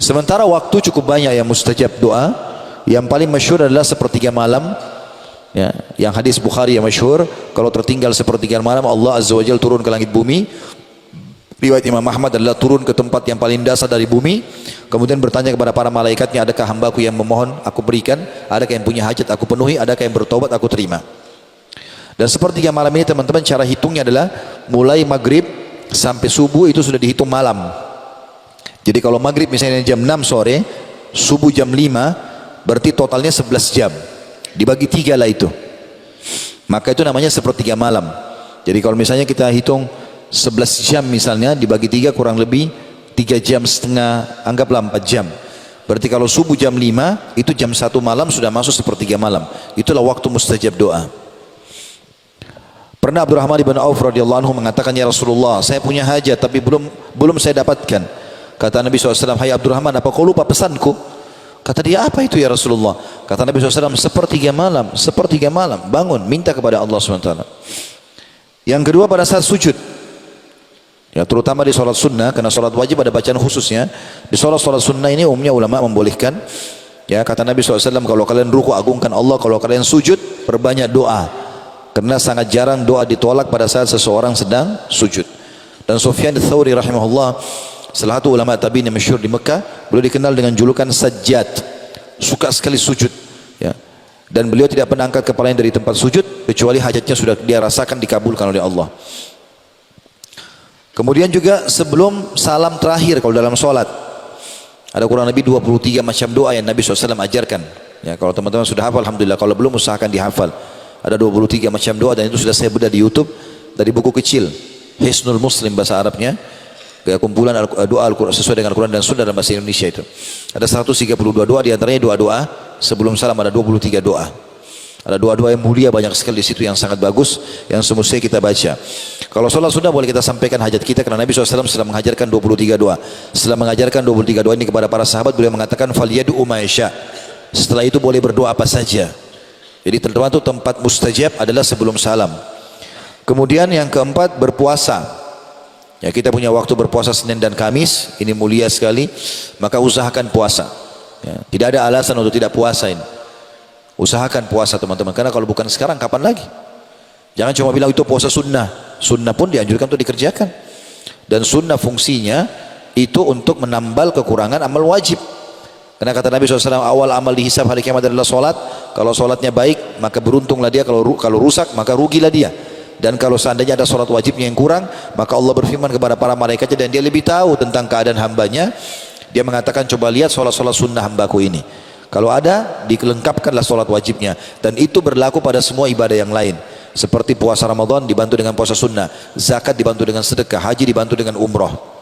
Sementara waktu cukup banyak yang mustajab doa. Yang paling masyhur adalah sepertiga malam, ya, yang hadis Bukhari yang masyhur, kalau tertinggal sepertiga malam Allah Azza wa Jalla turun ke langit bumi. Riwayat Imam Ahmad adalah turun ke tempat yang paling dasar dari bumi, kemudian bertanya kepada para malaikatnya, adakah hambaku yang memohon aku berikan, adakah yang punya hajat aku penuhi, adakah yang bertobat aku terima. Dan sepertiga malam ini teman-teman, cara hitungnya adalah mulai maghrib sampai subuh itu sudah dihitung malam. Jadi kalau maghrib misalnya jam 6 sore, subuh jam 5, berarti totalnya 11 jam. Dibagi 3 lah itu. Maka itu namanya sepertiga malam. Jadi kalau misalnya kita hitung 11 jam misalnya, dibagi 3 kurang lebih 3 jam setengah, anggaplah 4 jam. Berarti kalau subuh jam 5, itu jam 1 malam sudah masuk sepertiga malam. Itulah waktu mustajab doa. Pernah Abdurrahman ibn Auf radhiyallahu anhu mengatakan, ya Rasulullah, saya punya hajat tapi belum saya dapatkan. Kata Nabi SAW, hai Abdurrahman, apa kau lupa pesanku? Kata dia, apa itu ya Rasulullah? Kata Nabi SAW, sepertiga malam, bangun, minta kepada Allah SWT. Yang kedua pada saat sujud, ya, terutama di sholat sunnah, karena sholat wajib ada bacaan khususnya. Di sholat sunnah ini umumnya ulama membolehkan, ya, kata Nabi SAW, kalau kalian ruku agungkan Allah, kalau kalian sujud perbanyak doa, karena sangat jarang doa ditolak pada saat seseorang sedang sujud. Dan Sufyan Ats-Tsauri rahimahullah, salah satu ulama tabi'in yang masyhur di Mekah, beliau dikenal dengan julukan Sajjad, suka sekali sujud, ya. Dan beliau tidak pernah angkat kepalanya dari tempat sujud kecuali hajatnya sudah dia rasakan dikabulkan oleh Allah. Kemudian juga sebelum salam terakhir kalau dalam sholat, ada kurang lebih 23 macam doa yang Nabi SAW ajarkan. Ya, kalau teman-teman sudah hafal alhamdulillah, kalau belum usahakan dihafal. Ada 23 macam doa dan itu sudah saya bedah di YouTube dari buku kecil Hisnul Muslim bahasa Arabnya. Kumpulan doa Al-Quran sesuai dengan Al-Quran dan Sunnah dalam bahasa Indonesia itu. Ada 132 doa, diantaranya doa-doa sebelum salam ada 23 doa. Ada doa-doa yang mulia banyak sekali di situ yang sangat bagus, yang semestinya kita baca. Kalau sholat sunnah boleh kita sampaikan hajat kita, karena Nabi SAW setelah mengajarkan 23 doa. Setelah mengajarkan 23 doa ini kepada para sahabat, beliau mengatakan falyad'u ma yasha. Setelah itu boleh berdoa apa saja. Jadi tertentu tempat mustajab adalah sebelum salam. Kemudian yang keempat, berpuasa. Ya, kita punya waktu berpuasa Senin dan Kamis, ini mulia sekali, maka usahakan puasa. Ya, tidak ada alasan untuk tidak puasa ini. Usahakan puasa teman-teman, karena kalau bukan sekarang kapan lagi? Jangan cuma bilang itu puasa sunnah. Sunnah pun dianjurkan untuk dikerjakan. Dan sunnah fungsinya itu untuk menambal kekurangan amal wajib. Karena kata Nabi SAW, awal amal dihisab hari kiamat adalah solat. Kalau solatnya baik, maka beruntunglah dia. Kalau rusak, maka rugilah dia. Dan kalau seandainya ada solat wajibnya yang kurang, maka Allah berfirman kepada para malaikatnya, dan dia lebih tahu tentang keadaan hambanya. Dia mengatakan, coba lihat solat-solat sunnah hambaku ini. Kalau ada, dilengkapkanlah solat wajibnya. Dan itu berlaku pada semua ibadah yang lain. Seperti puasa Ramadan dibantu dengan puasa sunnah, zakat dibantu dengan sedekah, haji dibantu dengan umroh.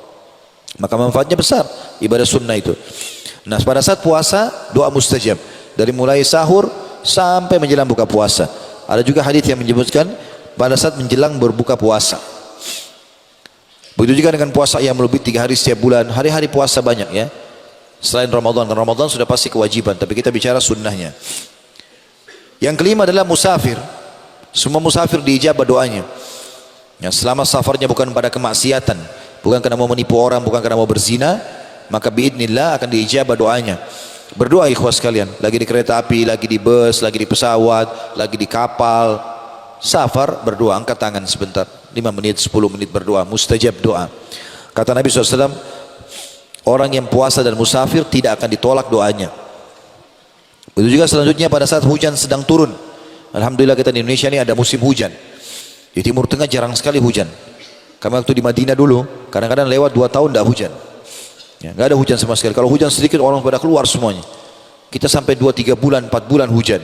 Maka manfaatnya besar ibadah sunnah itu. Nah, pada saat puasa doa mustajab dari mulai sahur sampai menjelang buka puasa. Ada juga hadis yang menyebutkan pada saat menjelang berbuka puasa. Begitu juga dengan puasa yang lebih 3 hari setiap bulan. Hari-hari puasa banyak ya. Selain Ramadan, karena Ramadan sudah pasti kewajiban, tapi kita bicara sunnahnya. Yang kelima adalah musafir. Semua musafir diijabah doanya. Ya, selama safarnya bukan pada kemaksiatan, bukan karena mau menipu orang, bukan karena mau berzina, maka biidznillah akan diijabah doanya. Berdoa ikhwas sekalian, lagi di kereta api, lagi di bus, lagi di pesawat, lagi di kapal, safar, berdoa, angkat tangan sebentar, 5 menit, 10 menit berdoa, mustajab doa. Kata Nabi SAW, orang yang puasa dan musafir tidak akan ditolak doanya. Begitu juga selanjutnya pada saat hujan sedang turun. Alhamdulillah kita di Indonesia ini ada musim hujan. Di Timur Tengah jarang sekali hujan. Kami waktu di Madinah dulu, kadang-kadang lewat 2 tahun tidak hujan. Ya, nggak ada hujan sama sekali. Kalau hujan sedikit orang pada keluar semuanya. Kita sampai 2-3 bulan, 4 bulan hujan.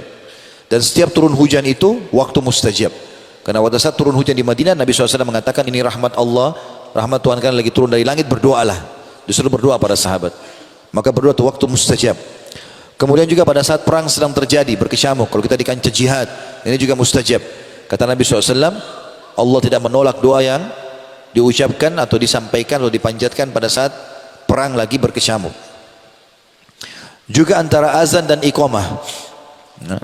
Dan setiap turun hujan itu waktu mustajab. Karena pada saat turun hujan di Madinah, Nabi SAW mengatakan ini rahmat Allah, rahmat Tuhan kan lagi turun dari langit, berdoalah. Disuruh berdoa para sahabat. Maka berdoa itu waktu mustajab. Kemudian juga pada saat perang sedang terjadi, berkecamuk, kalau kita di kancah jihad, ini juga mustajab. Kata Nabi SAW, Allah tidak menolak doa yang diucapkan atau disampaikan atau dipanjatkan pada saat perang lagi berkecamuk. Juga antara azan dan iqamah. Nah,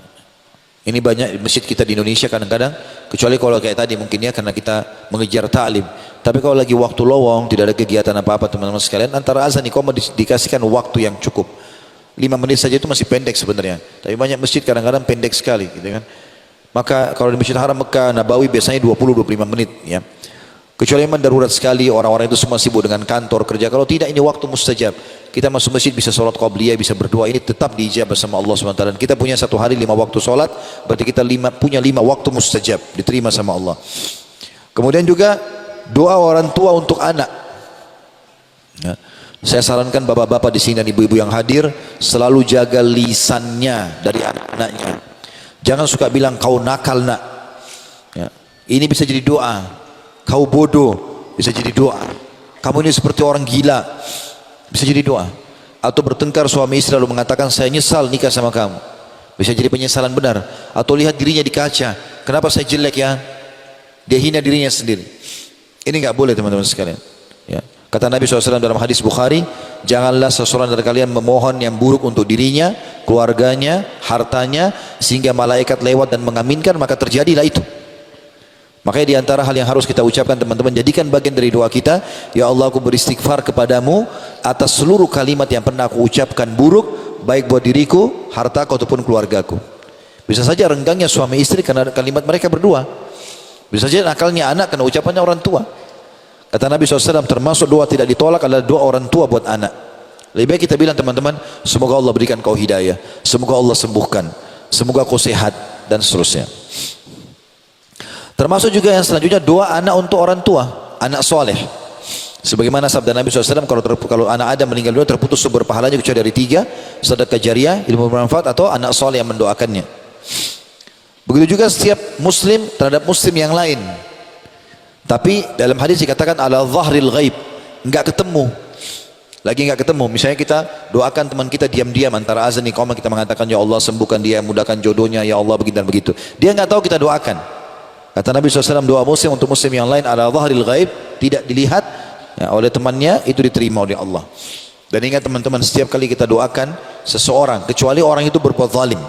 ini banyak di masjid kita di Indonesia kadang-kadang, kecuali kalau kayak tadi mungkin ya karena kita mengejar ta'lim. Tapi kalau lagi waktu lowong, tidak ada kegiatan apa-apa teman-teman sekalian, antara azan iqamah dikasihkan waktu yang cukup. 5 menit saja itu masih pendek sebenarnya. Tapi banyak masjid kadang-kadang pendek sekali, gitu kan. Maka kalau di Masjid Haram Mekah Nabawi biasanya 20-25 menit, ya. Kecuali memang darurat sekali, orang-orang itu semua sibuk dengan kantor kerja. Kalau tidak, ini waktu mustajab. Kita masuk masjid bisa sholat qabliyah, bisa berdoa, ini tetap diijabah sama Allah SWT. Dan kita punya satu hari 5 waktu sholat, berarti kita punya 5 waktu mustajab, diterima sama Allah. Kemudian juga doa orang tua untuk anak. Ya. Saya sarankan bapak-bapak di sini dan ibu-ibu yang hadir selalu jaga lisannya dari anak-anaknya. Jangan suka bilang kau nakal nak. Ya. Ini bisa jadi doa. Kau bodoh bisa jadi doa. Kamu ini seperti orang gila bisa jadi doa. Atau bertengkar suami istri lalu mengatakan saya nyesal nikah sama kamu, bisa jadi penyesalan benar. Atau lihat dirinya di kaca, kenapa saya jelek ya, dia hina dirinya sendiri. Ini nggak boleh teman-teman sekalian, ya. Kata Nabi SAW dalam hadis Bukhari, janganlah seseorang dari kalian memohon yang buruk untuk dirinya, keluarganya, hartanya, sehingga malaikat lewat dan mengaminkan, maka terjadilah itu. Makanya di antara hal yang harus kita ucapkan teman-teman, jadikan bagian dari doa kita, ya Allah aku beristighfar kepadamu atas seluruh kalimat yang pernah aku ucapkan buruk, baik buat diriku, hartaku ataupun keluargaku. Bisa saja renggangnya suami istri karena kalimat mereka berdua. Bisa saja nakalnya anak karena ucapannya orang tua. Kata Nabi SAW, termasuk doa tidak ditolak adalah doa orang tua buat anak. Lebih baik kita bilang teman-teman, semoga Allah berikan kau hidayah, semoga Allah sembuhkan, semoga kau sehat, dan seterusnya. Termasuk juga yang selanjutnya doa anak untuk orang tua, anak soleh. Sebagaimana sabda Nabi SAW, kalau anak Adam meninggal dunia terputus sumber pahalanya kecuali dari 3, sedekah jariah, ilmu bermanfaat, atau anak soleh yang mendoakannya. Begitu juga setiap muslim terhadap muslim yang lain. Tapi dalam hadis dikatakan ala zahril ghaib, enggak ketemu. Lagi enggak ketemu. Misalnya kita doakan teman kita diam-diam antara azan iqamah, kita mengatakan ya Allah sembuhkan dia, mudahkan jodohnya, ya Allah begini dan begitu. Dia enggak tahu kita doakan. Kata Nabi SAW, doa muslim untuk muslim yang lain ala zahril ghaib, tidak dilihat ya, oleh temannya, itu diterima oleh Allah. Dan ingat teman-teman, setiap kali kita doakan seseorang, kecuali orang itu berbuat zalim.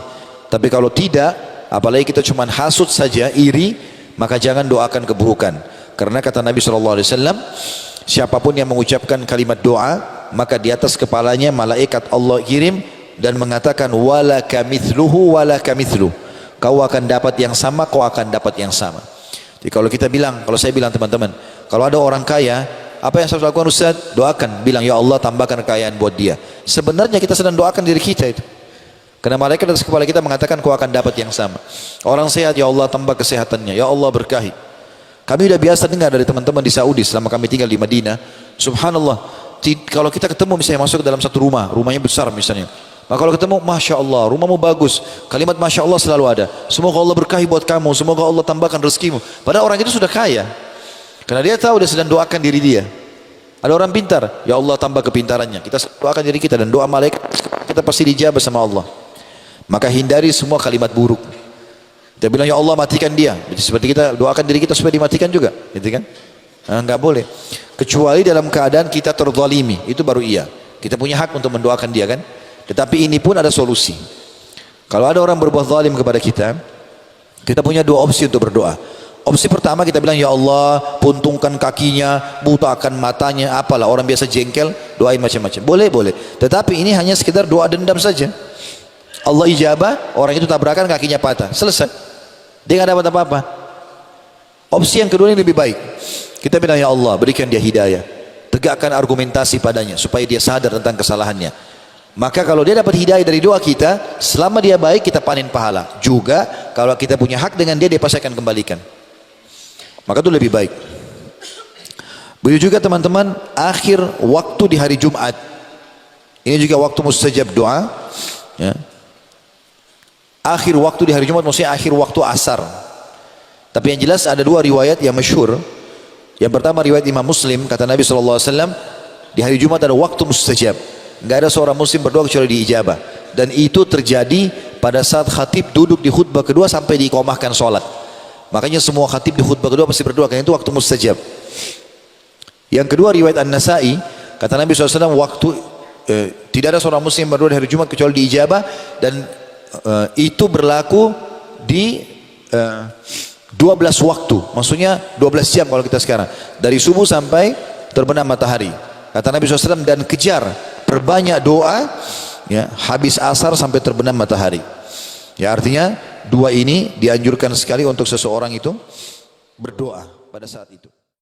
Tapi kalau tidak, apalagi kita cuma hasut saja, iri, maka jangan doakan keburukan. Karena kata Nabi SAW, siapapun yang mengucapkan kalimat doa, maka di atas kepalanya malaikat Allah kirim dan mengatakan wala kamithluhu wala kamithluhu. Kau akan dapat yang sama, kau akan dapat yang sama. Jadi kalau kita bilang, kalau saya bilang teman-teman, kalau ada orang kaya, apa yang saya lakukan Ustaz? Doakan, bilang ya Allah tambahkan kekayaan buat dia. Sebenarnya kita sedang doakan diri kita itu. Karena malaikat atas kepala kita mengatakan kau akan dapat yang sama. Orang sehat, ya Allah tambah kesehatannya, ya Allah berkahi. Kami sudah biasa dengar dari teman-teman di Saudi selama kami tinggal di Madinah. Subhanallah, kalau kita ketemu misalnya masuk ke dalam satu rumah, rumahnya besar misalnya. Maka kalau ketemu, Masya Allah, rumahmu bagus. Kalimat Masya Allah selalu ada. Semoga Allah berkahi buat kamu, semoga Allah tambahkan rezekimu. Padahal orang itu sudah kaya. Karena dia tahu dia sedang doakan diri dia. Ada orang pintar, ya Allah tambah kepintarannya. Kita doakan diri kita dan doa malaikat, kita pasti dijabah sama Allah. Maka hindari semua kalimat buruk. Kita bilang, ya Allah matikan dia. Jadi seperti kita doakan diri kita supaya dimatikan juga. Gitu kan? Nah, enggak boleh. Kecuali dalam keadaan kita terzalimi, itu baru iya. Kita punya hak untuk mendoakan dia kan? Tetapi ini pun ada solusi. Kalau ada orang berbuat zalim kepada kita, kita punya 2 opsi untuk berdoa. Opsi pertama kita bilang ya Allah puntungkan kakinya, butakan matanya, apalah orang biasa jengkel, doain macam-macam. Boleh, boleh. Tetapi ini hanya sekedar doa dendam saja. Allah ijabah, orang itu tabrakan kakinya patah, selesai. Dia nggak dapat apa-apa. Opsi yang kedua ini lebih baik. Kita bilang ya Allah berikan dia hidayah, tegakkan argumentasi padanya supaya dia sadar tentang kesalahannya. Maka kalau dia dapat hidayah dari doa kita, selama dia baik kita panen pahala. Juga kalau kita punya hak dengan dia, dia pasti akan kembalikan. Maka itu lebih baik. Begitu juga teman-teman, akhir waktu di hari Jumat. Ini juga waktu mustajab doa. Ya. Akhir waktu di hari Jumat maksudnya akhir waktu asar. Tapi yang jelas ada 2 riwayat yang masyhur. Yang pertama riwayat Imam Muslim, kata Nabi SAW, di hari Jumat ada waktu mustajab. Enggak ada seorang muslim berdoa kecuali diijabah. Dan itu terjadi pada saat khatib duduk di khutbah kedua sampai diiqamahkan sholat. Makanya semua khatib di khutbah kedua pasti berdoa, karena itu waktu mustajab. Yang kedua riwayat An-Nasai, kata Nabi SAW, tidak ada seorang muslim berdoa di hari Jumat kecuali diijabah. Dan itu berlaku di 12 waktu, maksudnya 12 jam kalau kita sekarang, dari subuh sampai terbenam matahari. Kata Nabi SAW, dan kejar, perbanyak doa, ya, habis asar sampai terbenam matahari. Ya, artinya dua ini dianjurkan sekali untuk seseorang itu berdoa pada saat itu.